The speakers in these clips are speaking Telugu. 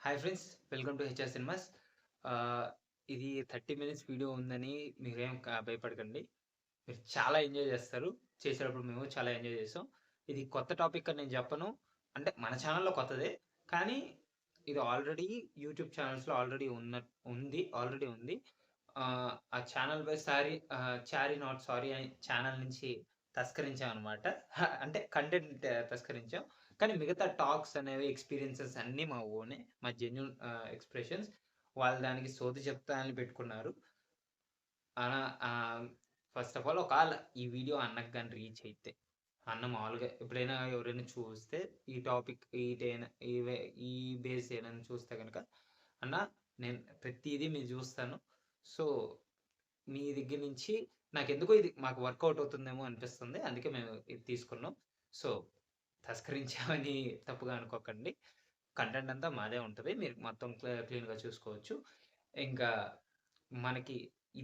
Hi friends, welcome to HR cinemas. ఇది 30 మినిట్స్ వీడియో ఉందని మీరేం భయపడకండి. మీరు చాలా ఎంజాయ్ చేస్తారు. చేసేటప్పుడు మేము చాలా ఎంజాయ్ చేసాం. ఇది కొత్త టాపిక్ అని నేను చెప్పను. అంటే మన ఛానల్లో కొత్తదే, కానీ ఇది ఆల్రెడీ యూట్యూబ్ ఛానల్స్లో ఆల్రెడీ ఉంది. ఆ channel by Chari not sorry అని ఛానల్ నుంచి తస్కరించాం అనమాట. అంటే కంటెంట్ తస్కరించాం, కానీ మిగతా టాక్స్ అనేవి ఎక్స్పీరియన్సెస్ అన్నీ మా ఓనే, మా జెన్యున్ ఎక్స్ప్రెషన్స్. వాళ్ళు దానికి సోది చెప్తా అని పెట్టుకున్నారు. అలా ఫస్ట్ ఆఫ్ ఆల్ ఒకవేళ ఈ వీడియో అన్నకు కానీ రీచ్ అయితే, అన్న మామూలుగా ఎప్పుడైనా ఎవరైనా చూస్తే ఈ టాపిక్ ఈ బేస్ ఏదైనా చూస్తే కనుక, అన్న నేను ప్రతిదీ మీరు చూస్తాను. సో మీ దగ్గర నుంచి నాకెందుకో ఇది మాకు వర్కౌట్ అవుతుందేమో అనిపిస్తుంది, అందుకే మేము ఇది తీసుకున్నాం. సో తస్కరించామని తప్పుగా అనుకోకండి. కంటెంట్ అంతా మాదే ఉంటుంది, మీరు మొత్తం క్లీన్గా చూసుకోవచ్చు. ఇంకా మనకి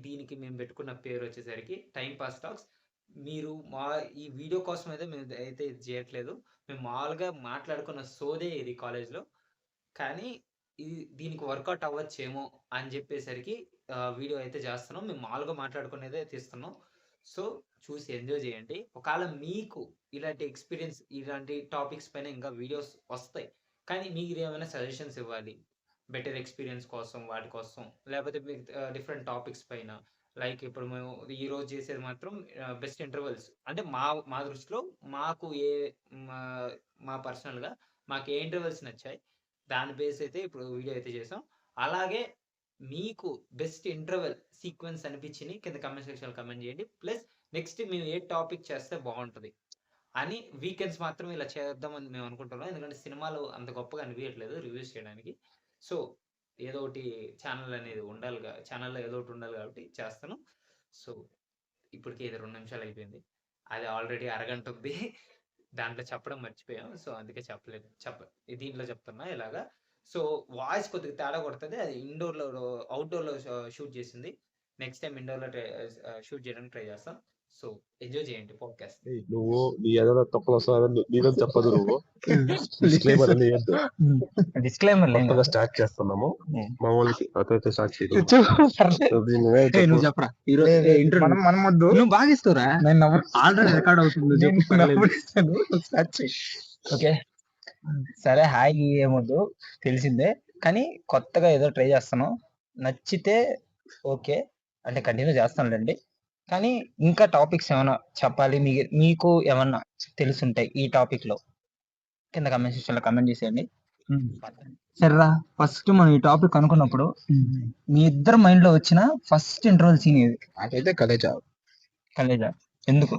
దీనికి మేము పెట్టుకున్న పేరు వచ్చేసరికి టైం పాస్ టాక్స్. మీరు ఈ వీడియో కోసం అయితే మేము అయితే ఇది చేయట్లేదు. మేము మామూలుగా మాట్లాడుకున్న సోదే ఇది కాలేజ్లో, కానీ దీనికి వర్కౌట్ అవ్వచ్చేమో అని చెప్పేసరికి వీడియో అయితే చేస్తున్నాం. మేము మామూలుగా మాట్లాడుకునేదే తీస్తున్నాం. సో చూసి ఎంజాయ్ చేయండి. ఒకవేళ మీకు ఇలాంటి ఎక్స్పీరియన్స్, ఇలాంటి టాపిక్స్ పైన ఇంకా వీడియోస్ వస్తాయి, కానీ మీరు ఏమైనా సజెషన్స్ ఇవ్వాలి బెటర్ ఎక్స్పీరియన్స్ కోసం, వాటి కోసం, లేకపోతే మీకు డిఫరెంట్ టాపిక్స్ పైన. లైక్ ఇప్పుడు మేము ఈరోజు చేసేది మాత్రం బెస్ట్ ఇంటర్వెల్స్. అంటే మా దృష్టిలో మాకు మా పర్సనల్గా మాకు ఏ ఇంటర్వెల్స్ నచ్చాయి దాని బేస్ అయితే ఇప్పుడు వీడియో అయితే చేసాం. అలాగే మీకు బెస్ట్ ఇంటర్వెల్ సీక్వెన్స్ అనిపించింది కింద కమెంట్ సెక్షన్లో కమెంట్ చేయండి. ప్లస్ నెక్స్ట్ మేము ఏ టాపిక్ చేస్తే బాగుంటుంది అని వీకెండ్స్ మాత్రం ఇలా చేద్దామని మేము అనుకుంటున్నాం. ఎందుకంటే సినిమాలు అంత గొప్పగా అనిపించట్లేదు రివ్యూస్ చేయడానికి. సో ఏదో ఒకటి ఛానల్ అనేది ఛానల్లో ఏదో ఒకటి ఉండాలి కాబట్టి చేస్తాను. సో ఇప్పటికే 2 నిమిషాలు అయిపోయింది, అది ఆల్రెడీ అరగంట ఉంది. దాంట్లో చెప్పడం మర్చిపోయాం, సో అందుకే చెప్పలేదు. దీంట్లో చెప్తున్నా ఇలాగా. సో వాయిస్ కొద్దిగా తేడా కొడుతుంది. అది అవుట్డోర్లో షూట్ చేసింది. నెక్స్ట్ టైం ఇండోర్లో షూట్ చేయడానికి ట్రై చేస్తాం. సో ఎంజాయ్ చేయండి పాడ్కాస్ట్. నువ్వు నీ ఏదైనా తప్పులు వస్తావని నీదని చెప్పదు. నువ్వు డిస్క్లైమర్ అని కొత్తగా స్టార్ట్ చేస్తున్నాము. మా వాళ్ళకి అతైతే స్టార్ట్ నువ్వు చెప్పరా. నువ్వు బాగా ఇస్తావురా, ఆల్రెడీ రికార్డ్ అవుతుంది. ఓకే సరే, హాయ్ ఏమొద్దు తెలిసిందే, కానీ కొత్తగా ఏదో ట్రై చేస్తాను. నచ్చితే ఓకే అంటే కంటిన్యూ చేస్తానులేండి. కానీ ఇంకా టాపిక్స్ ఏమైనా చెప్పాలి, మీకు ఏమన్నా తెలుసుంటాయి ఈ టాపిక్ లో, కింద కమెంట్ సెక్షన్ లో కమెంట్ చేసేయండి. సరేరా, ఫస్ట్ మనం ఈ టాపిక్ అనుకున్నప్పుడు మీ ఇద్దరు మైండ్ లో వచ్చిన ఫస్ట్ ఇంటర్వల్ సీన్ ఏది? అదైతే కలేజా. ఎందుకు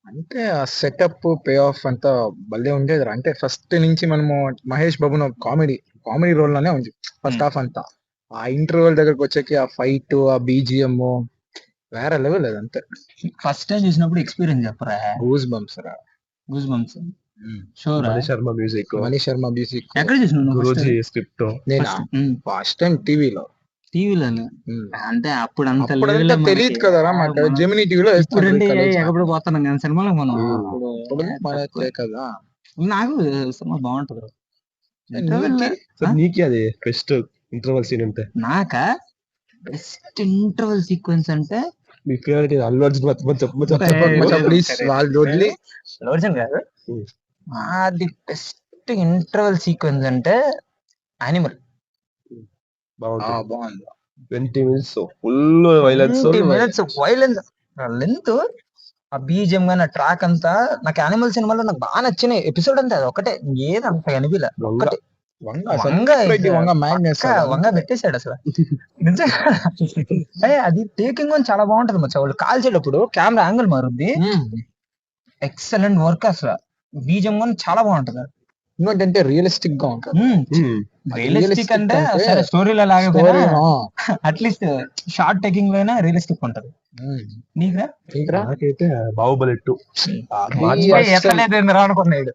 అంటే ఆ సెటప్ పే ఆఫ్ అంతా భలే ఉండేది. అంటే ఫస్ట్ నుంచి మనము మహేష్ బాబు కామెడీ రోల్ లోనే ఉంది ఫస్ట్ హాఫ్ అంతా. ఆ ఇంటర్వెల్ దగ్గరకు వచ్చాక ఆ ఫైట్, ఆ బీజిఎం వేరే లెవెల్. అదంతే ఫస్ట్ టైం చూసినప్పుడు ఎక్స్పీరియన్స్ చెప్పరా. Goose bumps sure. Mani Sharma music ఎక్కడ చూసినావు గురూజీ స్క్రిప్ట్. నేను ఫస్ట్ టైం టీవీలో అంటే అప్పుడు అంత తెలియదు కదా, జెమినీ టీవీలో ఎప్పుడు పోతాను నేను సినిమాలో. మనం కదా, నాకు సినిమా బాగుంటది. నీకు అది బెస్ట్ ఇంటర్వల్ సీన్ అంటే? నాకా బెస్ట్ ఇంటర్వల్ సీక్వెన్స్ అంటే మీ ఫేవరెట్ అల్లు అర్జున్ ప్లీజ్. వాళ్ళు వదిలి కాదు, అది బెస్ట్ ఇంటర్వల్ సీక్వెన్స్ అంటే యానిమల్. బాగుంది. 20 minutes ఫుల్ వైలెన్స్ లెంత్, ఆ బీజిఎం గానీ ట్రాక్ అంతా. నాకు యానిమల్ సినిమాలో నాకు బాగా నచ్చిన ఎపిసోడ్ అంతే అది ఒకటే, ఏది అంత కనిపిల. వంగ పెట్టేశాడు అసలు. అది టేకింగ్ అని చాలా బాగుంటది. మచ్చా వాళ్ళు కాల్చేటప్పుడు కెమెరా యాంగిల్ మారుద్ది. ఎక్సలెంట్ వర్క్ అసలు. బీజిఎం గానీ చాలా బాగుంటది. ఇంకోటంటే రియలిస్టిక్ గా ఉంటుంది. రియలిస్టిక్ అంటే స్టోరీలో లాగా అట్లీస్ట్ షార్ట్ టేకింగ్ లో అయినా రియలిస్టిక్ ఉంటది. నాకైతే బాహుబలి 2 అనుకున్నాడు.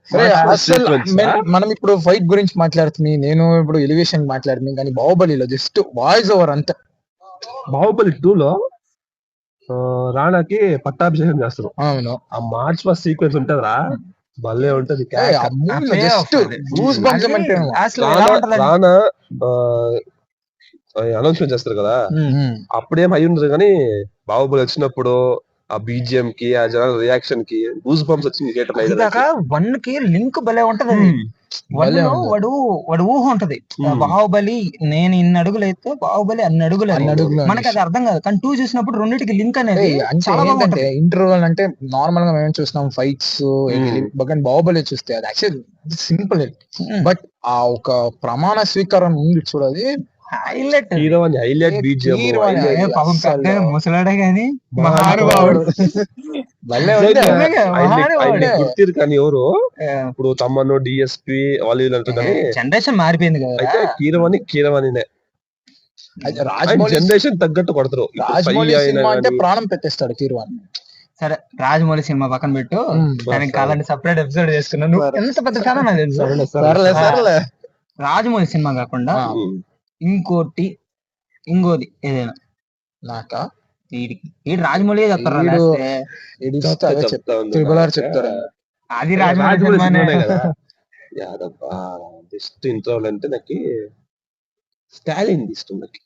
మనం ఇప్పుడు ఫైట్ గురించి మాట్లాడుతుంది, నేను ఇప్పుడు ఎలివేషన్ మాట్లాడుతుంది, కానీ బాహుబలిలో జస్ట్ వాయిస్ ఓవర్ అంతే. బాహుబలి 2 లో రాణాకి పట్టాభిషేకం చేస్తారు. అవును, ఆ మార్చ్ ఫస్ట్ సీక్వెన్స్ ఉంటదిరా, భలే ఉంటది జస్ట్ గూస్ బంప్స్ అంటే అసలు ఎలా ఉంటదంటే రానా అనౌన్స్మెంట్ చేస్తారు కదా అప్పుడేం అయి ఉండదు కానీ బాహుబలి వచ్చినప్పుడు ఆ బీజిఎం కి ఆ జనాల రియాక్షన్ కి గూస్ బంప్స్ వచ్చింది ఇదాక 1 కి లింక్ భలే ఉంటది అది. 1 లో వాడు ఊహ ఉంటది బాహుబలి నేను ఇన్ని అడుగులు అయితే బాహుబలి అన్ని అడుగులు అని. మనకి అది అర్థం కాదు కానీ 2 చూసినప్పుడు రెండింటికి లింక్ అనేది చాలా బాగుంటది. ఇంటర్వల్ అంటే నార్మల్ గా మేము చూస్తున్నాం ఫైట్స్ బాహుబలి చూస్తే అది యాక్చువల్ సింపుల్ బట్ ఆ ఒక ప్రమాణ స్వీకారం ఉంది చూడది హైలైట్ హైలైట్ బీజిఎం పాపం పెద్ద ముసలాడే గాని మహానుభావుడు గుర్తిరు కానీ ఎవరు ఇప్పుడు తమ్మను డిఎస్పి వాళ్ళు వీళ్ళు అంటారు కానీ జనరేషన్ మారిపోయింది కదా. అయితే కీరవాణినే జనరేషన్ తగ్గట్టు కొడతారు. రాజమౌళి సినిమా అంటే ప్రాణం పెట్టేస్తాడు కీరవాణి. సరే రాజమౌళి సినిమా పక్కన పెట్టు, దానికి కావాలంటే సపరేట్ ఎపిసోడ్ చేసుకున్నాను. ఎంత పెద్ద ఫ్యాన్ నాకు తెలుసు. రాజమౌళి సినిమా కాకుండా ఇంకోది ఏదైనా నాకా ఈ రాజమౌళి చెప్తారు అది రాజమౌళి బెస్ట్ ఇంటర్వల్ అంటే నాకు స్టాలిన్ ఇష్టం. నాకు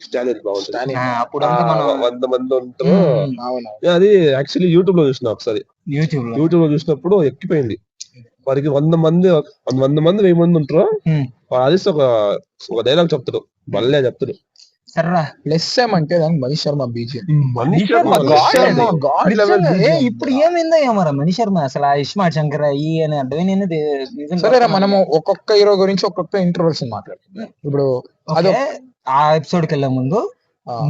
స్టాలిన్ బాగుంటుంది. అప్పుడు 100 మంది ఉంటారు. అది యాక్చువల్లీ యూట్యూబ్ లో చూసిన ఒకసారి. యూట్యూబ్ లో చూసినప్పుడు ఎక్కిపోయింది. వారికి 100 మంది 1000 మంది ఉంటారు. అది ఒక డైలాగ్ చెప్తారు, భలే చెప్తారు. ప్లస్ ఏమంటే దానికి మనీష్ శర్మ బీజిఎం. ఇప్పుడు ఏమైందో ఏమరా మనీష్ శర్మ అసలు ఇస్మార్ట్ శంకర్ ఈ అని అర్థమైనది. సరేరా మనము ఒక్కొక్క హీరో గురించి ఒక్కొక్క ఇంటర్వల్స్ మాట్లాడుతున్నాం. ఇప్పుడు ఆ ఎపిసోడ్ కి వెళ్ళే ముందు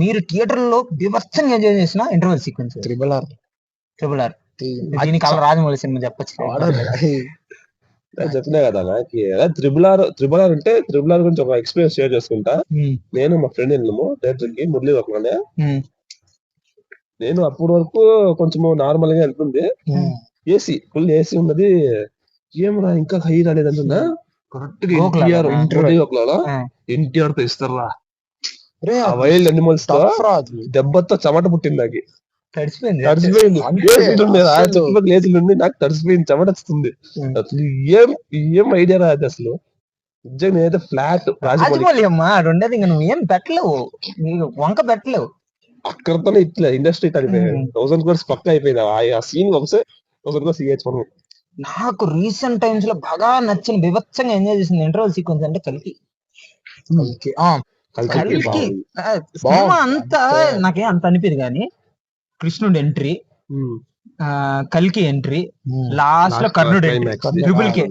మీరు థియేటర్ లో బీభత్సంగా ఎంజాయ్ చేసిన ఇంటర్వెల్ సీక్వెన్స్ ట్రిపుల్ ఆర్ దీనికి రాజమౌళి సినిమా చెప్పచ్చు. చెప్పినా కదా నాకు త్రిబుల్ ఆర్ అంటే త్రిబుల్ ఆర్ గురించి ఒక ఎక్స్పీరియన్స్ షేర్ చేసుకుంటా. నేను మా ఫ్రెండ్ వెళ్ళాము థియేటర్ కి, మురళీ ఒకనే. నేను అప్పటి వరకు కొంచెం నార్మల్ గా వెళ్తుంది, ఫుల్ ఏసీ ఉన్నది. ఏమరా ఇంకా హై రాలేదంటున్నా, కరెక్ట్ గా ఎన్టీఆర్ తో ఇస్తారా వైల్డ్ అనిమల్స్ తో దెబ్బతో చెమట పుట్టింది. నాకు తడిసిపోయింది. నాకు తడిసిపోయింది, చెమట వస్తుంది. ఏం ఐడియా రాదు అసలు. నిజంగా నేనైతే ఫ్లాట్ రాజమౌళి అమ్మా రెండేది ఇంకా నువ్వు ఏం పెట్టలేవు, వంక పెట్టలేవు. అక్కడతోనే ఇట్లా ఇండస్ట్రీ తడిపోయింది. 1000 crores పక్క అయిపోయింది ఆ సీన్. ఒకసారి 1000 crores ఇవ్వచ్చు మనం. నాకు రీసెంట్ టైమ్స్ లో బాగా నచ్చిన బీభత్సంగా ఎంజాయ్ చేసిన ఇంటర్వల్ సీక్వెన్స్ అంటే కల్కి. సినిమా అంతా నాకేం అంత అనిపించదు కానీ కృష్ణుడు ఎంట్రీ, కల్కి ఎంట్రీ, లాస్ట్ లో కర్ణుడు ఎంట్రీ, ట్రిపుల్ కే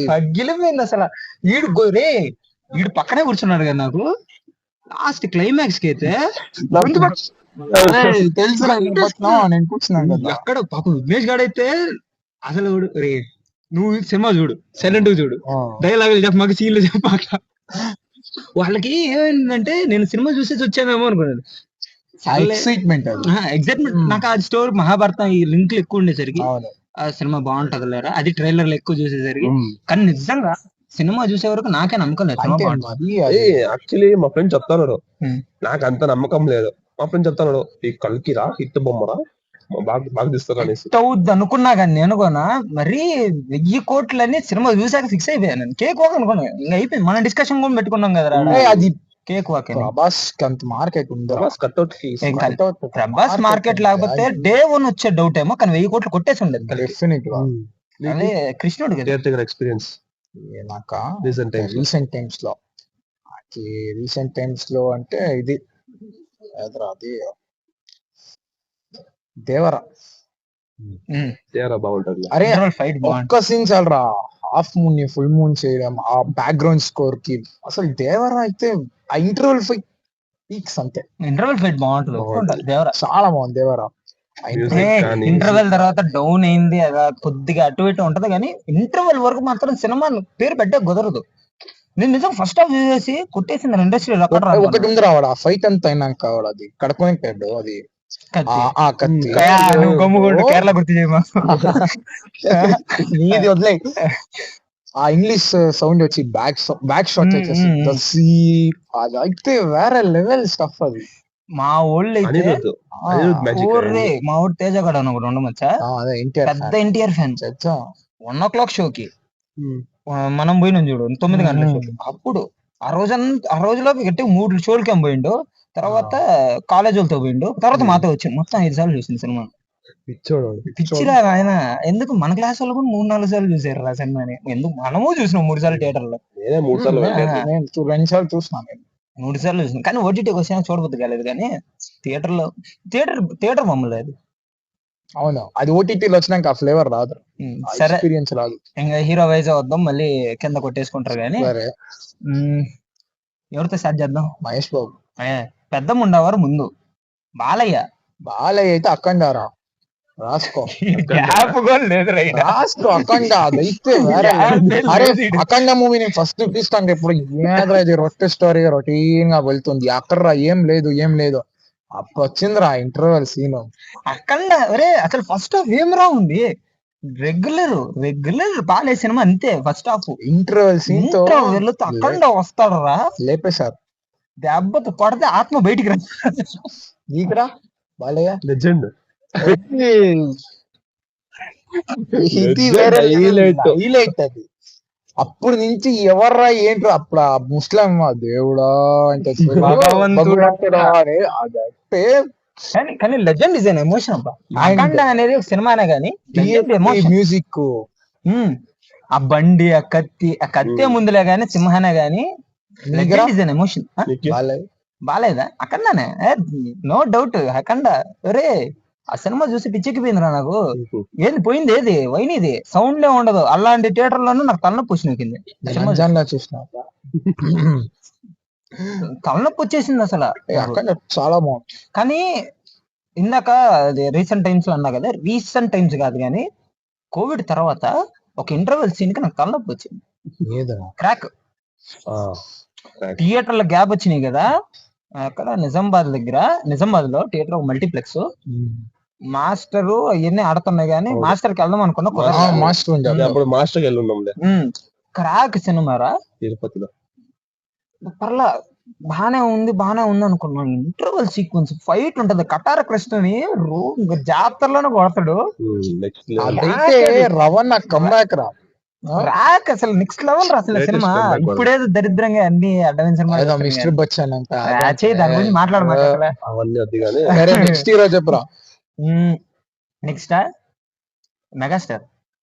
తగ్గిలిపోయింది అసలు. ఈడు పక్కనే కూర్చున్నాడు కదా, నాకు లాస్ట్ క్లైమాక్స్ కి అయితే తెలుసు నేను కూర్చున్నాను అక్కడ. పాపం విఘ్నేష్ గాడు అయితే అసలు రే నువ్వు సినిమా చూడు, సైలెంట్ చూడు, డైలాగులు చెప్పమాక, సీన్లు చెప్పాక. వాళ్ళకి ఏమైందంటే నేను సినిమా చూసేసి వచ్చానేమో అనుకున్నాను. ఎక్సైట్మెంట్. నాకు ఆ స్టోరీ మహాభారతం ఈ లింక్లు ఎక్కువ ఉండేసరికి ఆ సినిమా బాగుంటది లేరా, అది ట్రైలర్లు ఎక్కువ చూసేసరికి. కానీ నిజంగా సినిమా చూసే వరకు నాకే నమ్మకం లేదు సినిమా బాగుంటుంది. యాక్చువల్లీ మా ఫ్రెండ్ చెప్తాడు, నాకు అంత నమ్మకం లేదు. మా ఫ్రెండ్ చెప్తాడు ఈ కల్కిరా హిట్ బొమ్మరా బాగా తీస్తారు అనేసి. అవుద్ది అనుకున్నా కానీ నేను కూడా మరి 1000 కోట్లని సినిమా చూసాక ఫిక్స్ అయిపోయాను. కేక్ వాక్ అనుకున్నా, ఇంకా అయిపోయింది. మనం డిస్కషన్ కూడా పెట్టుకున్నాం కదా, అది కేక్ వాక్. ప్రభాస్ మార్కెట్ ఉంది, ప్రభాస్ మార్కెట్ లేకపోతే డే 1 వచ్చే డౌట్ ఏమో, కానీ 1000 కోట్లు కొట్టేసి ఉండేది డెఫినెట్ గా. అదే కృష్ణుడు ఎక్స్పీరియన్స్ రీసెంట్ టైమ్స్ లో అంటే ఇది అది దేవరా బాగుంటది. అరే ఒక్క సీన్ చాలరా, హాఫ్ మూన్ ని ఫుల్ మూన్ చేయడం, ఆ బ్యాక్గ్రౌండ్ స్కోర్ కి అసలు దేవరా అయితే ఆ ఇంటర్వెల్ ఫైట్ పీక్స్ అంతే. ఇంటర్వెల్ ఫైట్ బాగుంటుంది దేవరా, చాలా బాగుంది దేవరా. ఇంటర్వెల్ తర్వాత డౌన్ అయింది అలా కొద్దిగా అటు ఇటు ఉంటది కానీ ఇంటర్వెల్ వరకు మాత్రం సినిమా పేరు పెట్టే కుదరదు. నేను నిజం ఫస్ట్ హాఫ్ చూసేసి కొట్టేసింది ఇండస్ట్రీలో. ఒకటి ఉంది రావాడు ఆ ఫైట్ అంతా అయినాక అది కడుపుని పెట్టాడు, అది కత్తి కేరళ గుర్తు చేయమా నీది వదిలే. ఆ ఇంగ్లీష్ సౌండ్ వచ్చి బ్యాక్ షాట్ వచ్చేసి అది అయితే వేరే లెవెల్ స్టఫ్. అది మా ఊళ్ళు అయితే అనిరుద్ధ్ అనిరుద్ధ్ మ్యాజిక్ ఊర్రే మా ఊరు తేజగాడు అని ఒకడు ఉండమచ్చా, అదే ఎన్టీఆర్ పెద్ద ఎన్టీఆర్ ఫ్యాన్. చచ్చా 1 o'clock షోకి మనం పోయినాం చూడు 9 గంటల షోకి, అప్పుడు ఆ రోజులో గట్టి 3 షోలకి ఏం పోయిండు. తర్వాత కాలేజ్ వాళ్ళతో పోయిండు, తర్వాత మాతో వచ్చిండు. మొత్తం 5 సార్లు చూసింది సినిమా. పిచ్చోడు పిచ్చిరా ఆయన. ఎందుకు మన క్లాస్ వాళ్ళు కూడా 3-4 సార్లు చూసారు రా సినిమాని. ఎందుకు మనము చూసినాం 3 సార్లు థియేటర్ లో. నేనే 3 సార్లు వెళ్ళలేదు. నేను 2 సార్లు చూసినా. 3 సార్లు చూసినాం, కానీ ఓటీటీకి వచ్చినా చూడబుద్ది కాలేదు. కానీ థియేటర్ మమ్మల్ని లేదు. అవును, అది ఓటీటీలో వచ్చినాక ఆ ఫ్లేవర్ రాదు, సరే ఎక్స్పీరియన్స్ రాదు. ఇంకా హీరో వైజ్ వద్దాం, మళ్ళీ కింద కొట్టేసుకుంటారు. కానీ సరే ఎవరితో స్టార్ట్ చేద్దాం? మహేష్ బాబు. పెద్ద ఉండేవారు ముందు. బాలయ్య అయితే అఖండారా రాసుకో, గ్యాప్ కూడా లేదు రా ఈడ. రాసుకో అఖండ. అదైతే వేరే. అరే అఖండ మూవీ నేను ఫస్ట్ చూపిస్తాను. ఇప్పుడు ఏదైనా ఇది రొట్టె స్టోరీ రొటీన్ గా వెళ్తుంది. అక్కడ ఏం లేదు అప్పుడు వచ్చిందిరా ఇంటర్వెల్ సీన్. అఖండ అసలు ఫస్ట్ హాఫ్ ఏం రా ఉంది, రెగ్యులర్ బాలయ్య సినిమా అంతే. ఫస్ట్ హాఫ్ ఇంటర్వెల్ సీన్ తో వెళ్తూ అఖండ వస్తాడు రా, లేపేశారు. దెబ్బతో కొడితే ఆత్మ బయటికి రా. నీకురా బాలయ్య లెజెండ్. ఇది వేరే హైలైట్ అది. అప్పుడు నుంచి ఎవర్రా ఏంట్రా అప్పుడు ఆ ముస్లిం దేవుడా అంటే భగవంతుడా అని అదంటే. కానీ లెజెండ్ ఇస్ అన్ ఎమోషన్ అబ్బా. అఖండ అనేది ఒక సినిమానే గానీ మ్యూజిక్, ఆ బండి, ఆ కత్తి ముందులే గానీ సింహానే గానీ లెజెండ్ ఇస్ అన్ ఎమోషన్. బాలేదా? అఖండనే, నో డౌట్. అఖండ ఆ సినిమా చూసి పిచ్చెక్కిపోయిందిరా నాకు. ఏది పోయింది, ఏది వైనిది సౌండ్ లే ఉండదు. అలాంటి థియేటర్ లోనూ నాకు తలనొప్పి వచ్చింది. చూసిన తలనొప్పి వచ్చేసింది అసలు. అఖండ చాలా బాగుంది. కానీ ఇందాక అది రీసెంట్ టైమ్స్ లో అన్నా కదా, రీసెంట్ టైమ్స్ కాదు కానీ కోవిడ్ తర్వాత ఒక ఇంటర్వెల్ సీన్ కి నాకు తలనొప్పి వచ్చింది. క్రాక్ థియేటర్ల గ్యాప్ వచ్చినాయి కదా. అక్కడ నిజామాబాద్ లో థియేటర్ ఒక మల్టీప్లెక్స్. మాస్టర్ అవన్నీ ఆడుతున్నాయి కానీ మాస్టర్ కి వెళ్దాం అనుకున్నా. క్రాక్ సినిమారా తిరుపతిలో. పర్లా బానే ఉంది అనుకున్నాను. ఇంటర్వెల్ సీక్వెన్స్ ఫైట్ ఉంటది. కటార కృష్ణని జాతరలోనే కొడతాడు. రవణ కమ్బ్యాక్ రా. రాక్ అసలు నెక్స్ట్ లెవెల్ రా అసలు సినిమా. ఇప్పుడేదో దరిద్రంగా అన్ని అడ్డమైన సినిమా మిస్టర్ బచ్చన్ అంట దాని గురించి మాట్లాడమాట. నెక్స్ట్ హీరో చెప్పరా? Next megastar.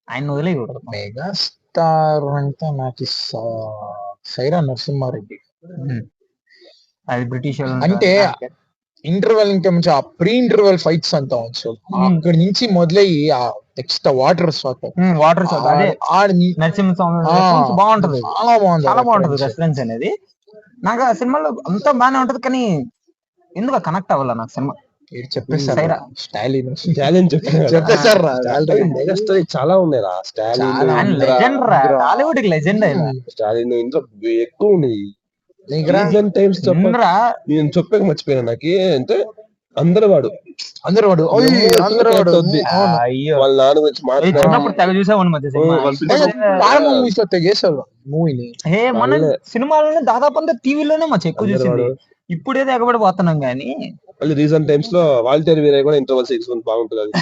ఆయన వదిలేయకూడదు. మెగాస్టార్ అంటే నాకు సైరా నరసింహారెడ్డి. అది బ్రిటిష్ అంటే ఇంటర్వెల్ ఇంకా మంచి ఆ ప్రీ ఇంటర్వెల్ ఫైట్స్ అంతా వచ్చు. అక్కడి నుంచి మొదలయ్యి ఆ నెక్స్ట్ వాటర్ షాట్ బాగుంటది. చాలా బాగుంటది రెఫరెన్స్ అనేది. నాకు ఆ సినిమాలో అంతా బాగానే ఉంటది. కానీ ఎందుకు కనెక్ట్ అవ్వాల నాకు సినిమా? చెప్పేసారు చాలా ఉన్నాయి రా. లెజెండ్ రా, టాలీవుడ్ కి లెజెండ్. స్టాలిన్ ఇంట్లో ఎక్కువ ఉన్నాయి. నేను చెప్పక మర్చిపోయినా. నాకు అంటే అందరూ వాడు వాళ్ళ నాన్న గురించి మన సినిమాలోనే దాదాపు అంతా టీవీలోనే మా ఎక్కువ చూసింది. ఇప్పుడేదో ఎగబడిపోతున్నాం గానీ రీసెంట్ టైమ్స్ లో వాల్టర్ వీరయ్య కూడా ఇంటర్వల్ సీక్వెన్స్ బాగుంటుంది.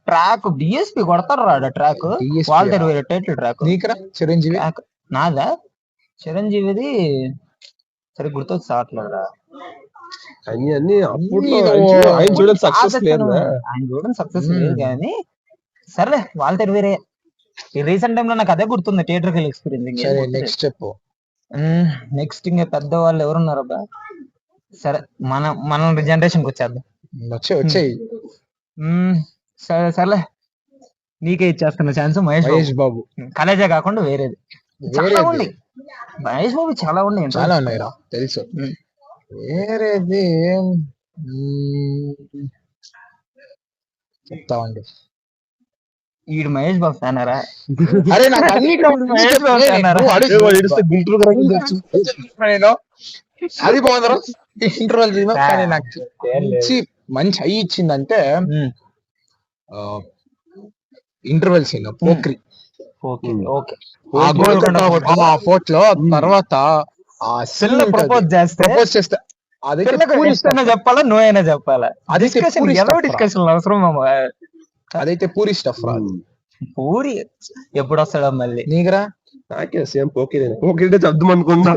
ట్రాక్ డిఎస్పీ కొడతారు రా. Track Waltair Veerayya title track. Chiranjeevi నాదా? చిరంజీవిది సరే గుర్తొచ్చి సాట్లేదురా. ఆయన చూడండి సక్సెస్ లేదు కానీ సర్లే వాల్టర్ వీరయ్య. ఈ రీసెంట్ టైమ్ లో నాకు అదే గుర్తుంది, థియేటర్ కి ఎక్స్పీరియన్స్. నెక్స్ట్ చెప్పు. నెక్స్ట్ ఇంకా పెద్ద వాళ్ళు ఎవరున్నారబ్బా? సరే మన జనరేషన్ కి వచ్చేద్దాం. వచ్చేయి. సర్లే నీకే ఇచ్చేస్తున్న ఛాన్స్. మహేష్ బాబు. కలేజా కాకుండా వేరేది చాలా ఉన్నాయి. మహేష్ బాబు చాలా ఉన్నాయి రా తెలుసు. వేరేది చెప్తామండి. ఈడు మహేష్ బాబు ఫ్యానరా? అరే నాకు మహేష్ బాబు ఫ్యానరా? అది బాగుందరా ఇంటర్వెల్ సీన్. కానీ నాకు మంచి హై ఇచ్చిందంటే ఇంటర్వెల్ సీన్ పోక్రి. ఆ ఫోర్ట్ లో తర్వాత ఆ పిల్ల ప్రపోజ్ చేస్తే ప్రపోజ్ చేస్తే అదైతే పిల్లకు పూరి yes అయినా చెప్పాలా నో అయినా చెప్పాలా అదైతే డిస్కషన్ పూరి ఏదో stuff రా. డిస్కషన్ అవసరం మామ. అదైతే పూరి స్టఫ్ రాదు పూరి ఎప్పుడు వస్తాడా మళ్ళీ నీకురా నాకే సేమ్ పోకిరి పోకిరి చెప్దాం అనుకున్నా.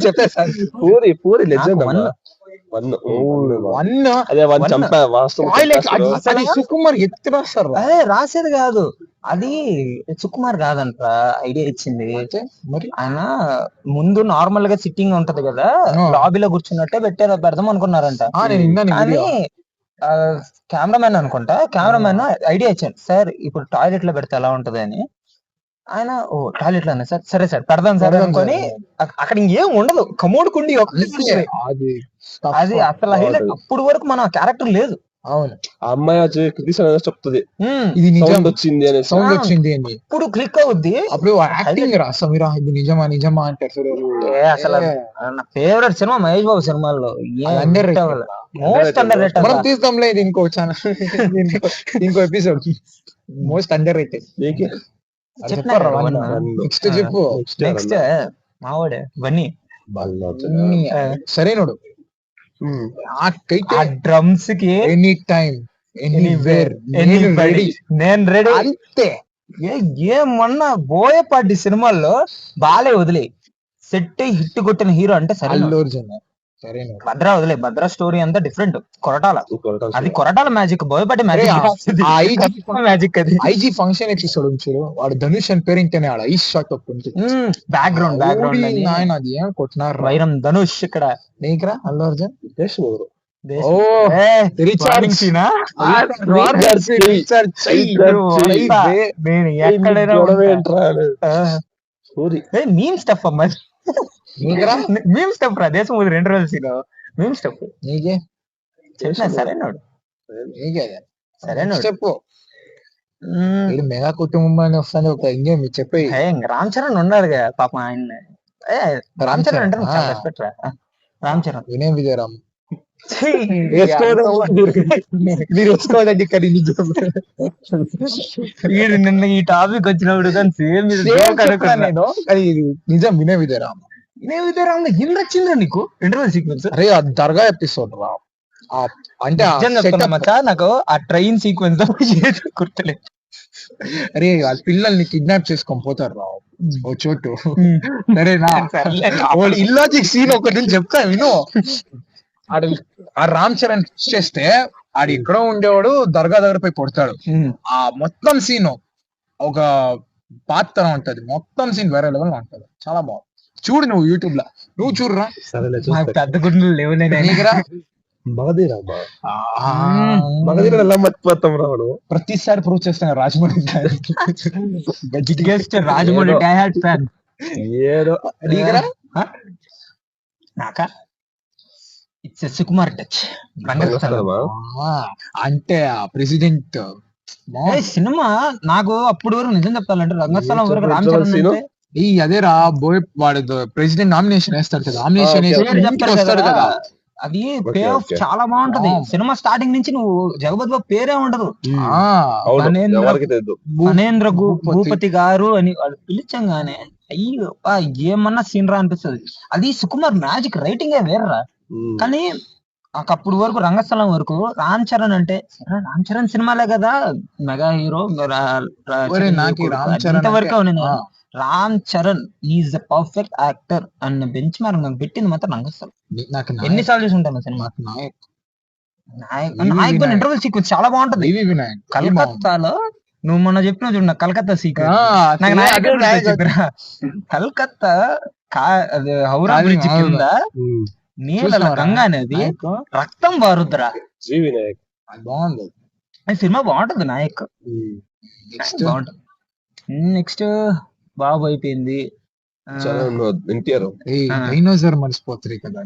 చెప్పేసాను పూరి పూరి నాకు లెజెండ్ one. వన్ అదే వన్ One. చంపా వాస్తవం అది సుకుమార్ ఎత్తి రాస్తారు అదే రాసేది కాదు అది, సుకుమార్ కాదంట ఐడియా ఇచ్చింది. మరి ఆయన ముందు నార్మల్ గా సిట్టింగ్ ఉంటది కదా, ఆ. లాబీలో కూర్చున్నట్టే పెట్టారు పెడదాం అనుకున్నారంట. నేను విన్నాను కానీ వీడియో. కెమెరామెన్ అనుకుంటా, కెమెరామెన్ ఐడియా ఇచ్చాను, సార్ ఇప్పుడు టాయిలెట్ లో పెడితే ఎలా ఉంటది అని. ఆయన ఓ టాయిలెట్ లోనే సార్, సరే సార్ పెడదాం సార్ పెడదాం అనుకొని అక్కడ ఇంకేం ఉండదు, కమోడ్ కుండి ఒకటి ఉంటుంది. అది అది అసలు హైలైట్. అప్పుడు వరకు మన క్యారెక్టర్ లేదు. అవును ఆ అమ్మాయి వచ్చి క్రిటిషన్ చెప్తుంది ఇది నిజం సౌండ్ వచ్చింది అనేసి. సౌండ్ వచ్చింది అని ఇప్పుడు క్లిక్ అవుద్ది. అప్పుడు యాక్టింగ్ రా సమీరా ఇది నిజమా నిజమా అంటారు చూడు. అసలు నా ఫేవరెట్ సినిమా మహేష్ బాబు సినిమాల్లో మోస్ట్ అండర్ రేటెడ్. మనం తీద్దాంలే ఇది ఇంకో ఛానల్ ఇంకో episode most under rated. Next చెప్పు. నెక్స్ట్ మావాడే బన్నీ. సరేనోడు నాకైతే డ్రమ్స్ కి ఎనీ టైం ఎనీవేర్ నేను రెడీ అంతే. ఏమన్నా బోయపాటి సినిమాల్లో బాలే వదిలే సెట్ హిట్ కొట్టిన హీరో అంటే సరే అల్లు అర్జున్. సరేనోడు భద్రా వదిలే, భద్రా స్టోరీ అంతా డిఫరెంట్. కొరటాల అది Koratala magic, Boyapati magic magic. అది ఐజీ ఫంక్షన్ ఎపిసోడ్ చూడు, వాడు ధనుష్ అని పేరు ఇంటనే ఆడ ఐస్ షాట్ ఒకటి బ్యాక్గ్రౌండ్ ఆయన అది ఏం కొట్టినారు వైరం ధనుష్. ఇక్కడ నీకురా అల్లు అర్జున్ మీమ్ స్టఫ్ అమ్మా, మీమ్ స్టఫ్ రా. దేశం 2 రోజులు సీను మీమ్ స్టఫ్ నీకే చెప్పిన సరేనోడు. నీకే సరేనోడు చెప్పు. మెగా కుటుంబం అని వస్తాను ఒక ఇంకే మీరు చెప్పే. రామ్ చరణ్ ఉన్నాడుగా పాపం ఆయన. రామ్ చరణ్ అంటే చాలా రెస్పెక్ట్ రా. రామ్ చరణ్ వినయం విజయరామ్ మీరు వేసుకోదండి కానీ వీడు నిన్న ఈ టాపిక్ వచ్చినప్పుడు కానీ సేమ్ నేను అది నిజం. వినయ విజయరామ్ వినయవిధరామ్ ఏం నచ్చిందిరా నీకు ఇంటర్వెల్ సీక్వెన్స్? అరే ఆ దర్గా ఎపిసోడ్ రా, అంటే నాకు ఆ ట్రైన్ సీక్వెన్స్ గుర్తులేదు. అరే వాళ్ళ పిల్లల్ని కిడ్నాప్ చేసుకొని పోతారు రా ఓ చోటు. సరేనా ఇల్లాజిక్ సీన్ ఒకటి చెప్తా విను. ఆ రామ్ చరణ్ చేస్తే ఆడు ఎక్కడో ఉండేవాడు దర్గా దగ్గర పోయి కొడతాడు. ఆ మొత్తం సీన్ ఒక పాత్ర ఉంటది, మొత్తం సీన్ వేరే లెవెల్ ఉంటది, చాలా బాగుంది. చూడు నువ్వు యూట్యూబ్ లో నువ్వు చూడరా. పెద్ద గుండెలు లేవు నీకురా. ఎలా మర్చిపోతాం రావడం. ప్రతిసారి ప్రూవ్ చేస్తాను రాజమౌళి రాజమౌళి డైహార్డ్ ఫ్యాన్. ఏదో నీకురా. నాకా ఇట్స్ సుకుమార్ టచ్. అంటే ప్రెసిడెంట్ సినిమా నాకు అప్పుడు వరకు నిజం చెప్పాలంటే రంగస్థలం వరకు రామ్ చరణ్ ఈ అదేరా బోయ్ వాడు ప్రెసిడెంట్ నామినేషన్ వేస్తాడు కదా, నామినేషన్ వస్తాడు కదా, అది పే ఆఫ్ చాలా బాగుంటది. సినిమా స్టార్టింగ్ నుంచి నువ్వు జగపతి బాబు పేరే ఉండదు, మనేంద్ర భూపతి గారు అని వాళ్ళు పిలిచంగానే అయ్యో ఏమన్నా సీన్ రా అనిపిస్తుంది. అది సుకుమార్ మ్యాజిక్, రైటింగ్ వేర్రా. కానీ అప్పుడు వరకు రంగస్థలం వరకు రామ్ చరణ్ అంటే రామ్ చరణ్ సినిమాలే కదా మెగా హీరో, ఇంతవరకు Ram Charan is the perfect actor అన్న బెంచ్ మార్క్ నాకు పెట్టింది మాత్రం రంగస్థలం. ఎన్నిసార్లు చూసి ఉంటాను సినిమా. నాయక్ ఇంటర్వెల్ సీక్వెన్స్ చాలా బాగుంటది. కలకత్తాలో నువ్వు మొన్న చెప్పిన చూడ కలకత్తా సీక్వెన్స్ నాకు చెప్పిరా. కలకత్తా హౌరా బ్రిడ్జ్ కింద నీళ్ళ గంగా అనేది రక్తం బారుద్రా. బాగుంది సినిమా, బాగుంటది నాయక్ బాగుంటది. నెక్స్ట్ బాబు అయిపోయింది. డైనోసార్ మర్చిపోతారు కదా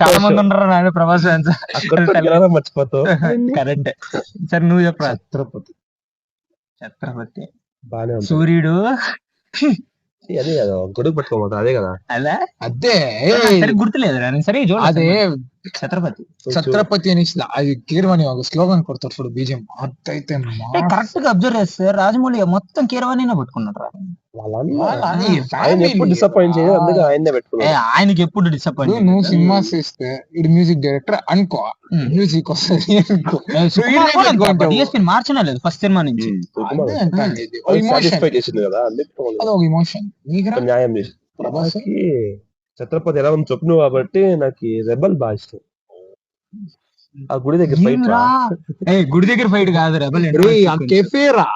చాలా మంది ఉండరు నాయన ప్రభాస్ మర్చిపోతావు. కరెక్ట్. సరే నువ్వు చెప్పరా. ఛత్రపతి సూర్యుడు అదే కదా గొడుగు పట్టుకోమోతా అదే కదా. అలా అదే గుర్తులేదు. సరే అదే ఛత్రపతి ఛత్రపతి అని అది కీరవాణి ఒక స్లోగన్ కొడతారు చూడు బీజం అదైతే కరెక్ట్ గా అబ్జర్వ్ చేస్తే రాజమౌళి మొత్తం కీరవాణినే పెట్టుకున్నాడు రా. ఆయన ఎప్పుడు డిసప్పాయింట్ చేయదు, అందుకే ఆయన్నే పెట్టుకున్నాడు. ఆయనకి ఎప్పుడు డిసప్పాయింట్. నువ్వు సినిమాస్ ఇస్తే ఇది మ్యూజిక్ డైరెక్టర్ అనుకో, మ్యూజిక్ వస్తుంది డిఎస్పీ మార్చనే లేదు ఫస్ట్ సినిమా నుంచి. సాటిస్ఫై చేసింది కదా, అదొక ఎమోషన్. నీకు న్యాయం చేసి ప్రభాస్కి ఛత్రపతి ఎలా ఉంది చెప్పు నువ్వు, కాబట్టి నాకు రెబల్ బాగా ఇష్టం. ఆ గుడి దగ్గర ఫైట్ గుడి దగ్గర ఫైట్ కాదు రెబల్, కెఫేరా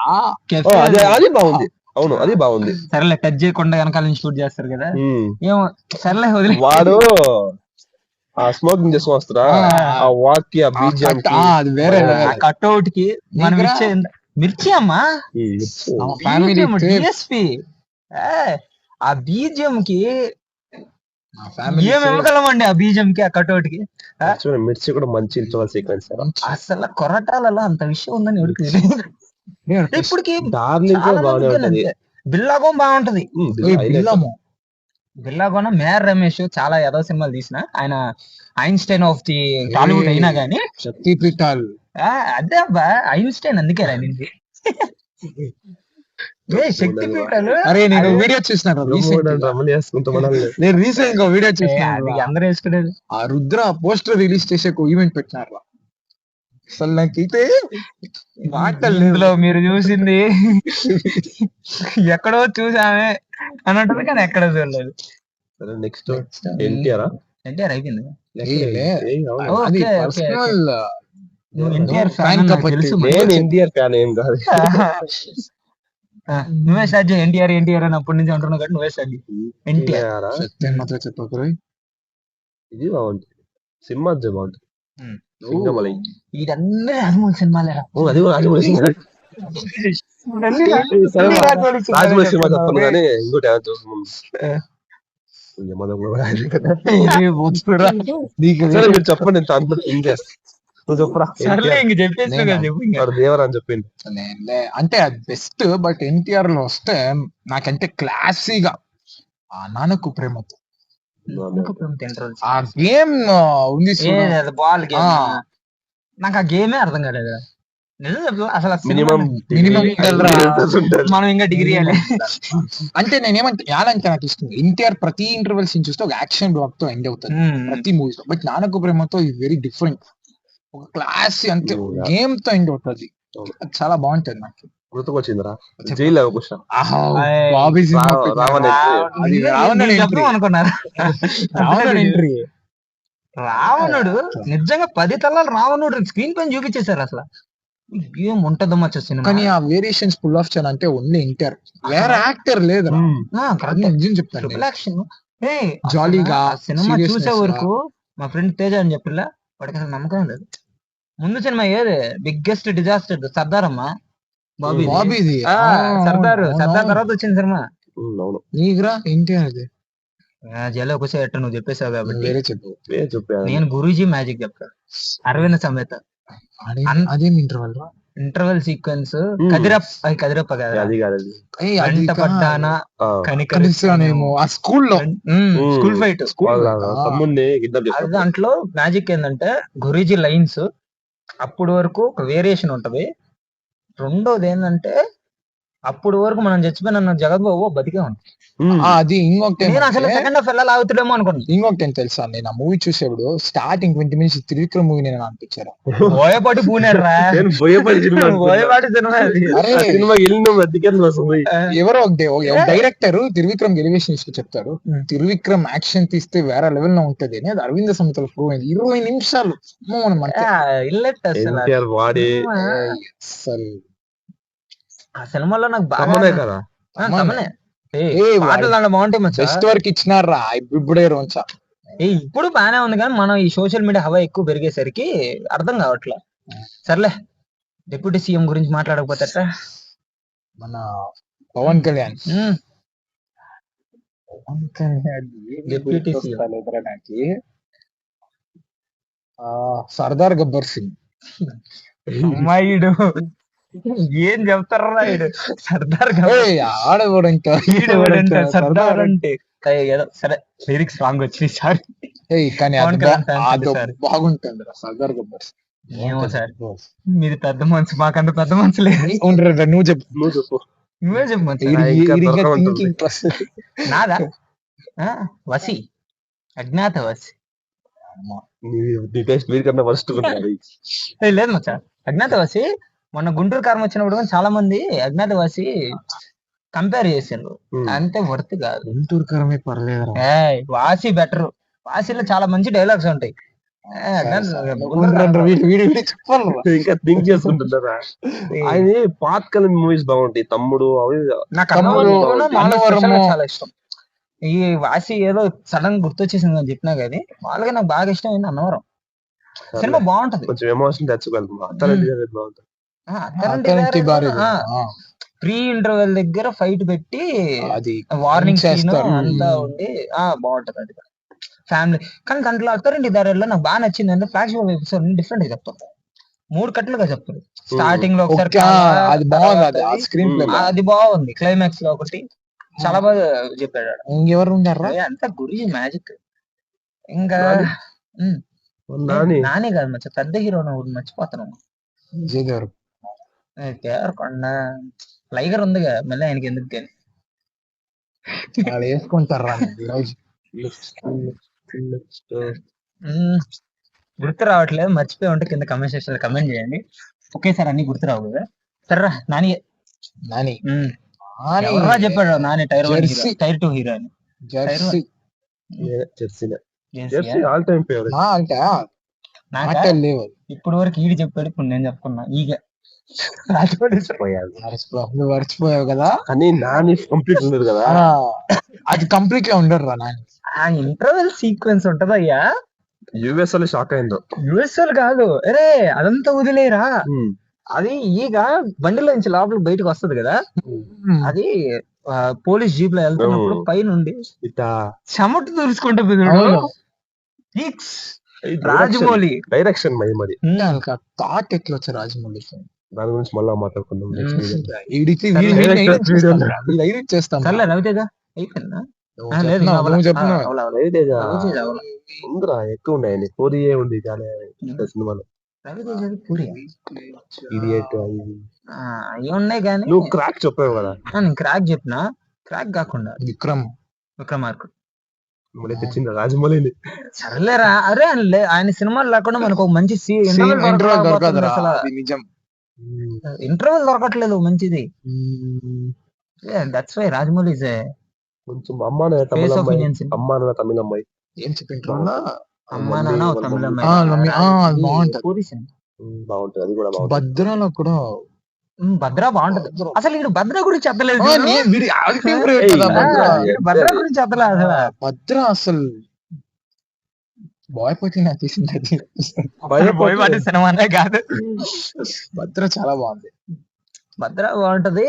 అది బాగుంది. అవును అది బాగుంది. సరేలే టచ్ చేయకుండా వెనకాల నుంచి షూట్ చేస్తారు కదా, ఏమో సరేలే వదిలే. వాడు ఆ స్మోకింగ్ చేసుకొని వస్తారా, ఆ వాక్ కి ఆ బీజం అది వేరే కట్అవుట్ కి మనం ఇచ్చే మిర్చి అమ్మా డిఎస్పీ ఆ బీజిఎం కి ఏం ఇవ్వగలమండి, ఆ బీజిఎం కి ఆ కట్అవుట్ కి. మిర్చి కూడా మంచి ఇంటర్వల్ సీక్వెన్స్. అసలు కొరటాలలో అంత విషయం ఉందని ఎవరికి ఇప్పటికి. బిల్లాగోం బాగుంటది, బిల్లాగోన మేర్ రమేష్ చాలా ఏదో సినిమాలు తీసిన, ఆయన ఐన్స్టైన్ ఆఫ్ ది టాలీవుడ్ అయినా గానీ శక్తి పీఠాలు అదే అబ్బా ఐన్స్టైన్, అందుకే రానింది శక్తి పీఠాలు. అరే నేను వీడియో చూసినాను, నేను రీసెంట్ గా వీడియో చూసినాను, అందరూ వేసుకునేది. ఆ రుద్ర పోస్టర్ రిలీజ్ చేసే ఒక ఈవెంట్ పెట్టినారు. అసలు నాకైతే మాటలు ఇందులో మీరు చూసింది ఎక్కడో చూసామే అని అంటారు కానీ ఎక్కడో చూడలేదు. నెక్స్ట్ ఎన్టీఆర్ అయిపోయింది. ఎన్టీఆర్ ఫ్యాన్ ఏం కాదు. నువ్వే స్టార్ట్ చేయి, ఎన్టీఆర్ అని అప్పటి నుంచి అంటున్నావు కాబట్టి నువ్వే స్టార్ట్ చేయి. ఎన్టీఆర్ చెప్పకరు, ఇది బాగుంది, సినిమా బాగుంటుంది. ఇదన్నీ రాజమౌళి సినిమాలే. రాజమౌళి సినిమా చెప్పను కానీ ఇంకోటి మీరు చెప్పండి, నువ్వు చెప్పురా. దేవరా అని చెప్పింది అంటే అది బెస్ట్. బట్ ఎన్టీఆర్ లో వస్తే నాకంటే క్లాసీగా ఆ నాన్నకు ప్రేమతో ఆ గేమ్ ఉంది, బాల్ గేమ్. నాకు ఆ గేమే అర్థం కాలేదు అసలు. మినిమం మనం ఇంకా డిగ్రీ అంటే నేనేమంటే యాలంటే నాకు ఇష్టం. ఎన్టీఆర్ ప్రతి ఇంటర్వెల్స్ చూస్తే ఒక యాక్షన్ బ్లాక్ తో ఎండ్ అవుతుంది ప్రతి మూవీస్ లో. బట్ నాన్నకు ప్రేమతో ఇది వెరీ డిఫరెంట్, ఒక క్లాస్ అంటే గేమ్ తో ఎండ్ అవుతుంది. చాలా బాగుంటది. నాకు గుర్తుకొచ్చిందిరా జైలు ఎంట్రీ. రావణుడు నిజంగా 10 తలాలు రావణుడు స్క్రీన్ పైన చూపించేశారు. అసలు ఏం ఉంటదమ్మా సినిమా. కానీ ఆ వేరియేషన్స్ ఫుల్ ఆఫ్ చాన్ అంటే ఓన్లీ ఎన్టీఆర్, వేరే యాక్టర్ లేదు. నిజం చెప్తాను, జాలీగా సినిమా చూసే వరకు మా ఫ్రెండ్ తేజ అని చెప్పిలా వాడికి అసలు నమ్మకం లేదు. ముందు సినిమా ఏది బిగ్గెస్ట్ డిజాస్టర్ సర్దార్ అమ్మా, బాబీది. సర్దార్ తర్వాత వచ్చిన సినిమా నీకురా ఎన్టీఆర్. అది జైల్లో ఒకసే ఎట్ట నువ్వు చెప్పేసావు కాబట్టి వేరే చెప్పు. నేను గురూజీ మ్యాజిక్ చెప్తాను. అరవింద సమేత అదేం ఇంటర్వెల్ సీక్వెన్స్. కదిరప్ప కదా, వెంట పడ్డానా కనికరిస్తానేమో ఆ స్కూల్లో స్కూల్ ఫైట్. దాంట్లో మ్యాజిక్ ఏంటంటే గురూజీ లైన్స్ అప్పుడు వరకు ఒక వేరియేషన్ ఉంటది. రెండోది ఏంటంటే అప్పుడు వరకు మనం చచ్చిపోయిన జగద్బాబు బతికే ఉంటాం. అది ఇంకొకటి అసలు సెకండ్ హాఫ్ ఎలా అవుతుందేమో అనుకున్నాను. ఇంకొకటి ఏం తెలుసా, నేను ఆ మూవీ చూసేప్పుడు స్టార్టింగ్ 20 minutes త్రివిక్రమ్ మూవీ నేను అనిపించారు. బోయపాటి పూనేరా, ఎవరో ఒక డైరెక్టర్ త్రివిక్రమ్ ఎలివేషన్ ఇస్తూ చెప్తారు, త్రివిక్రమ్ యాక్షన్ తీస్తే వేరే లెవెల్ లో ఉంటది అని. అది అరవింద సమేతలో ప్రూవ్ అయింది. 20 నిమిషాలు ఆ సినిమాలో నాకు బాగా బాగుంటాయి. బెస్ట్ వర్క్ ఇచ్చినారా ఇప్పుడే రోజా. ఇప్పుడు బానే ఉంది కానీ మనం ఈ సోషల్ మీడియా హవా ఎక్కువ పెరిగేసరికి అర్థం కావట్లే. సర్లే, డిప్యూటీ సీఎం గురించి మాట్లాడకపోతే మన పవన్ కళ్యాణ్. Deputy CM Sardar Gabbar Singh. అమ్మాయిడు ఏం చెప్తారా ఇడు సర్దార్ ఆడవాడు ఇంకా సర్దార్ అంటే ఏదో సరే లిరిక్స్ రాంగ్ వచ్చినాయి సార్. కానీ పవన్ అది కళ్యాణ్ ఫ్యాన్స్ అది సార్ బాగుంటుంది సర్దార్ గబ్బర్ ఏమో సార్ మీది పెద్ద మనసు మాకంత పెద్ద మనసు లేదు. నువ్వు చెప్పు నువ్వు చెప్పు. నువ్వే చెప్పు సార్. ఇంకా దొరకమంటుంది. నాదా వసి అజ్ఞాత వసి నీ టేస్ట్ వీరికన్నా వరస్ట్ ఉంటుంది. లేదు మచ్చా అజ్ఞాతవాసి మొన్న గుంటూరు కారం వచ్చినప్పుడు కానీ చాలా మంది అజ్ఞాతవాసి కంపేర్ చేసిండ్రు. అంతే వర్త్ కాదు. గుంటూరు కారమే పర్లేదు. వాసి బెటర్. వాసిలో చాలా మంచి డైలాగ్స్ ఉంటాయి. ఇంకా థింక్ చేసుకుంటున్నారా? ఆయన పాతకాలం మూవీస్ బాగుంటాయి. తమ్ముడు అవి నాకు చాలా ఇష్టం. ఈ వాసి ఏదో సడన్ గుర్తొచ్చేసింది అని చెప్పినా కానీ వాళ్ళగా నాకు బాగా ఇష్టం అయింది అన్నవరం. సినిమా బాగుంటది. కొంచెం ఎమోషన్ తెచ్చుకోవాలి. ప్రీ ఇంటర్వెల్ దగ్గర ఫైట్ పెట్టి వార్నింగ్ అంతా ఉండి బాగుంటది. అది ఫ్యామిలీ కానీ దాంట్లో అత్తారింటి దారిలో నాకు బాగా నచ్చింది అంటే ఫ్లాష్ ఎపిసోడ్ డిఫరెంట్ గా చెప్తాం. 3 కట్టలుగా చెప్తారు. స్టార్టింగ్ లో ఒకసారి అది బాగుంది. క్లైమాక్స్ లో ఒకటి చాలా బాగా చెప్పాడు. ఇంకెవరు ఉంటారా అంతా గురి మ్యాజిక్. ఇంకా నాని కాదు మచ్చ పెద్ద హీరో మర్చిపోతాను. దేవరకొండ లైగర్ ఉందిగా మళ్ళీ ఆయనకి ఎందుకు కానీ వేసుకుంటారా గుర్తు రావట్లేదు. మర్చిపోయి ఉంటే కింద కమెంట్ సెక్షన్ లో కమెంట్ చేయండి. ఒకేసారి అన్ని గుర్తు రావు కదా. సర్రా నాని ఎవరా చెప్పాడు నాని టైర్ 2 హీరో అని. ఇప్పుడు వరకు ఈడు చెప్పాడు. ఇప్పుడు నేను చెప్పుకున్నా. ఈగ మర్చిపోయావు కదా. కానీ నాని కంప్లీట్ ఉండదు కదా. అది కంప్లీట్ గా ఉండరు రా నాని. ఆ ఇంటర్వెల్ సీక్వెన్స్ ఉంటదయ్యా. యుఎస్ లో షాక్ అయిందో. యుఎస్ కాదు అరే అదంతా వదిలేరా. అది ఈగ బండిలో నుంచి లోపల బయటకు వస్తది కదా. అది పోలీస్ జీప్ లో వెళ్తున్నప్పుడు పైనుండి చెమట తుడుచుకుంటే రాజమౌళి డైరెక్షన్ మరి థాట్ ఎట్లా వచ్చా రాజమౌళి దాని గురించి మళ్ళా మాట్లాడుకుందాం. చేస్తాం. సర్లే రవితేజ అయిపోయిందా? ఉందిరా ఎక్కువ ఉన్నాయి. పూరి ఉంది చాలా సినిమాలో. అవి ఉన్నాయి కానీ నువ్వు క్రాక్ చెప్పావు కదా. నేను క్రాక్ చెప్పినా. క్రాక్ కాకుండా విక్రమార్కుడు తెచ్చింది రాజమౌళి. సర్లేరా అరే ఆయన సినిమాలు లేకుండా మనకు ఒక మంచి ఇంటర్వెల్ దొరకట్లేదు మంచిది. దట్స్ వై రాజమౌళి ఇస్ కొంచెం అమ్మా తమిళ అమ్మాయి ఏం చెప్పిండ్రు. అమ్మా నాన్న తమిళ అమ్మాయి బాగుంటది. అది కూడా భద్రాలో కూడా భద్ర బాగుంటది. అసలు వీడు భద్ర గురించి చెప్పలేదు. భద్ర గురించి చెప్పలేదు అసలు. భద్ర అసలు బాయ్ పోటీ నాకు తీసింది సినిమానే కాదు. భద్ర చాలా బాగుంది. భద్ర బాగుంటది.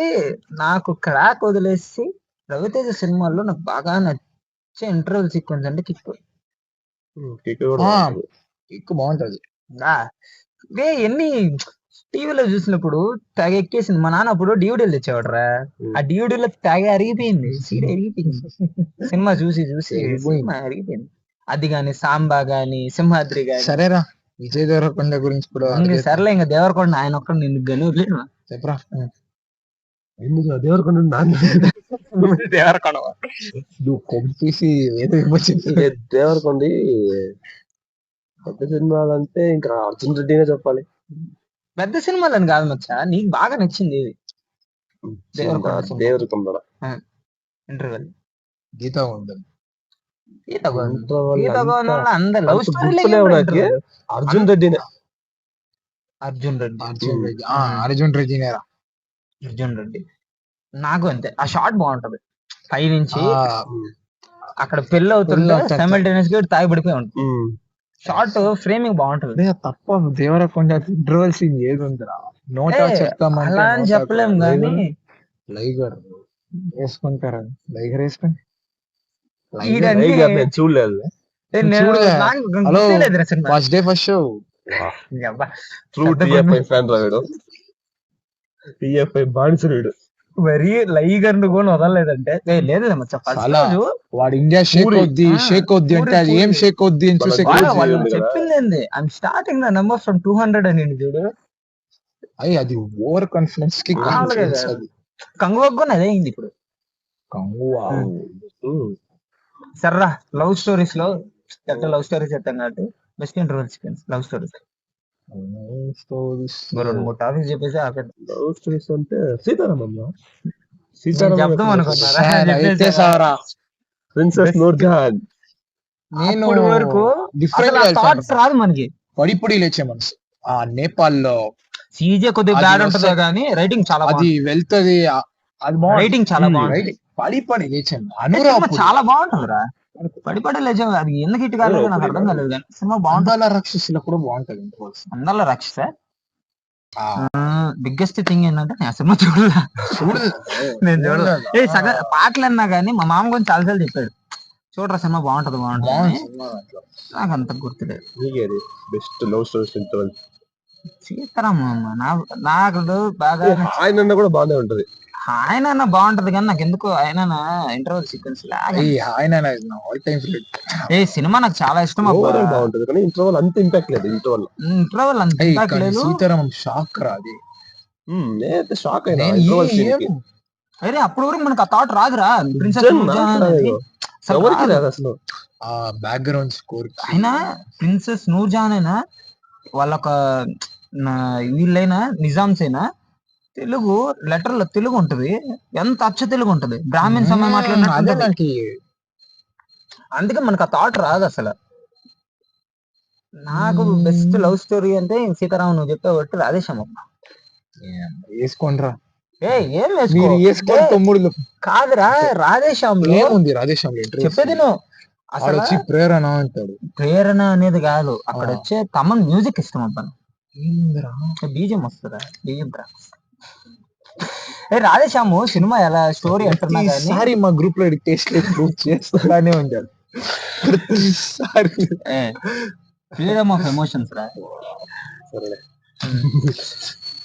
నాకు క్రాక్ వదిలేసి రవితేజ సినిమాల్లో నాకు బాగా నచ్చే ఇంటర్వెల్ సీక్వెన్స్ అంటే కిక్ బాగుంటది. ఎన్ని టీవీలో చూసినప్పుడు తెగ ఎక్కేసింది. మా నాన్న అప్పుడు డివిడీలు తెచ్చేవాడు రా. ఆ డివిడీలో తెగ అరిగిపోయింది. సీడ్ అరిగిపోయింది. సినిమా చూసి అరిగిపోయింది. అది గాని సాంబా గాని సింహాద్రి గాని. సరేరా విజయ్ దేవరకొండ గురించి కూడా సర్లే ఇంకా దేవరకొండ ఆయన ఒక్కడ నిన్ను గని వదిలేను చెప్పరా. దేవరకొండ దేవరకొండ నువ్వు కొట్టేసి దేవరకొండ పెద్ద సినిమాలంటే ఇంకా అర్జున్ రెడ్డినే చెప్పాలి. పెద్ద సినిమాలని కాదు మచ్చా నీకు బాగా నచ్చింది ఇది. దేవరకొండ ఇంటర్వెల్ గీత ఉంటుంది. అందరు లవ్ స్టోరీ అర్జున్ రెడ్డినే. అర్జున్ రెడ్డి నాకు అంతే. ఆ షాట్ బాగుంటది. పై నుంచి అక్కడ పెళ్లి అవుతుంటే సైమల్టేనియస్ గా తాగి పడిపోయి ఉంటుంది. షార్ట్ ఫ్రేమింగ్ బాగుంటది తప్ప. దేవరకొండ ఇంటర్వెల్ సీన్ ఏది ఉందిరా. నోటా చెప్తామని అలా అని చెప్పలేం కానీ లైగర్ వేసుకుంటారా. లైగర్ వేసుకుని చూడలేదు. ఫస్ట్ డే ఫస్ట్ షో బానిసరుడు. మరి లైగర్ కూడా వదలలేదంటే లేదు ఫస్ట్ చాలా. రోజు వాడు ఇండియా షేక్ పూరి. అవుద్ది షేక్ అవుద్ది అంటే అది ఏం షేక్ అవుద్ది అని చూసే వాళ్ళ వాళ్ళు ఉంది కదా. చెప్పింది ఏంది I'm starting the number from 200 అని చూడు. అయ్యి అది ఓవర్ కాన్ఫిడెన్స్ కి మామూలుగా కాన్ఫిడెన్స్ కాదు. అది కంగువకు కూడా అదే అయింది ఇప్పుడు. కంగువా. సర్రా లవ్ స్టోరీస్ లో ఎట్లా లవ్ స్టోరీస్ చెప్తాం కాబట్టి best interval sequence love stories stories 2-3 topics చెప్పేసి ఆపేద్దాం. లవ్ స్టోరీస్ అంటే సీతారామం నేను చెప్దాం అనుకున్నారా అయితే సారా ప్రిన్సెస్ Best. నూర్జహాన్. నేను అప్పటి వరకు డిఫరెంట్ అసలు థాట్స్ రాదు మనకి. పడిపడి లేచే మనసు. ఆ నేపాల్ లో సీజే కొద్దిగా అది బ్యాడ్ ఉంటుందో వస్తే- కానీ రైటింగ్ చాలా అది వెళ్తది అది రైటింగ్ చాలా Hmm. బాగుంటుంది. పడి పడి లేచాను సినిమా అనురాపుడు చాలా బాగుంటుందిరా. పడి లేచాం అది ఎందుకు హిట్ కాలేదు నాకు అర్థం కాలేదు కానీ సినిమా బాగుంటుంది. అందాల రాక్షసులో కూడా బాగుంటది ఇంటర్వల్స్. అందరిలో రక్షిత బిగ్గెస్ట్ థింగ్ ఏంటంటే నేను ఆ సినిమా చూడలే. నేను చూడలే. పాటలు అన్నా కానీ మా మామ గురించి చాలాసార్లు చెప్పాడు చూడరా సినిమా బాగుంటది అని. నాకు అంత గుర్తులేదు. Best love stories interval. Sita Ramam నాకు బాగా ఆయన కూడా బాగానే ఉంటది. ఆయన బాగుంటది కానీ నాకు ఎందుకు ఆయన ఇంటర్వెల్ సీక్వెన్స్ ఆయన ఆల్ టైమ్ ఫేవరెట్. సినిమా నాకు చాలా ఇష్టం. ఓవరాల్ బాగుంటది కానీ ఇంటర్వెల్ అంత ఇంపాక్ట్ లేదు. ఇంటర్వెల్ అంత impact లేదు. సీతారామం షాక్ రా అది. నేనైతే షాక్ అయినా నేను ఇంటర్వెల్ సీన్ కి. అరే అప్పుడు వరకు మనకు ఆ థాట్ రాదురా. ప్రిన్సెస్ నిజం నూర్జహాన్ నాకు అనేది రాదు. అసలు ఎవరికి రాదు. రాదు అసలు. ఆ బ్యాక్గ్రౌండ్ స్కోర్ అయినా ప్రిన్సెస్ నూర్జహాన్ అయినా వాళ్ళొక వీళ్ళైనా నిజామ్స్ అయినా తెలుగు లెటర్లో తెలుగు ఉంటది. ఎంత అచ్చ తెలుగు ఉంటది. బ్రాహ్మణ్ సమయం మాట్లాడినట్టు. అందుకే మనకు ఆ థాట్ రాదు అసలు. నాకు బెస్ట్ లవ్ స్టోరీ అంటే సీతారామన్ నువ్వు చెప్పే ఒకటి రాధేశ్యామ్. వేసుకోండిరా. ఏం మీరు వేసుకోండి తమ్ముడు. కాదురా రాధేశ్యామ్ ఏముంది రాధేశ్యామ్ చెప్పేది నువ్వు అసలు వచ్చి ప్రేరణ అంటాడు. ప్రేరణ అనేది కాదు అక్కడ వచ్చే తమన్ మ్యూజిక్ ఇష్టం అబ్బాను. బీజం వస్తుందా బీజం రాధేశ్యాము సినిమా ఎలా స్టోరీ అంటున్నా కానీ మా గ్రూప్ లో టేస్ట్ చేస్తానే ఉంటాడు ప్రతిసారి. ఫ్రీడమ్ ఆఫ్ ఎమోషన్స్ రా.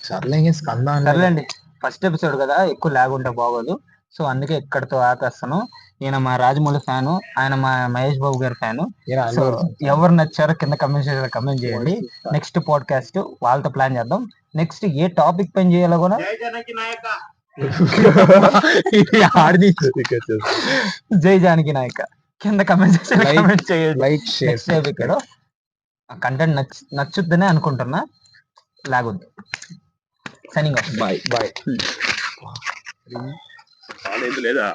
సర్లేండి ఫస్ట్ ఎపిసోడ్ కదా ఎక్కువ లాగ్ ఉంటే బాగోదు. సో అందుకే ఇక్కడతో ఆపేస్తాను. ఈయన మా రాజమౌళి ఫ్యాను, ఆయన మా మహేష్ బాబు గారి ఫ్యాను. సో ఎవరు నచ్చారో కింద కమెంట్ చేయండి. నెక్స్ట్ పాడ్కాస్ట్ వాళ్ళతో ప్లాన్ చేద్దాం. నెక్స్ట్ ఏ టాపిక్ పైన చేయాలో కూడా జై జానకి నాయక కింద కమెంట్ చేయండి. కంటెంట్ నచ్చుద్దనే అనుకుంటున్నా. లాగొద్దు. Signing off. Bye bye. లేదా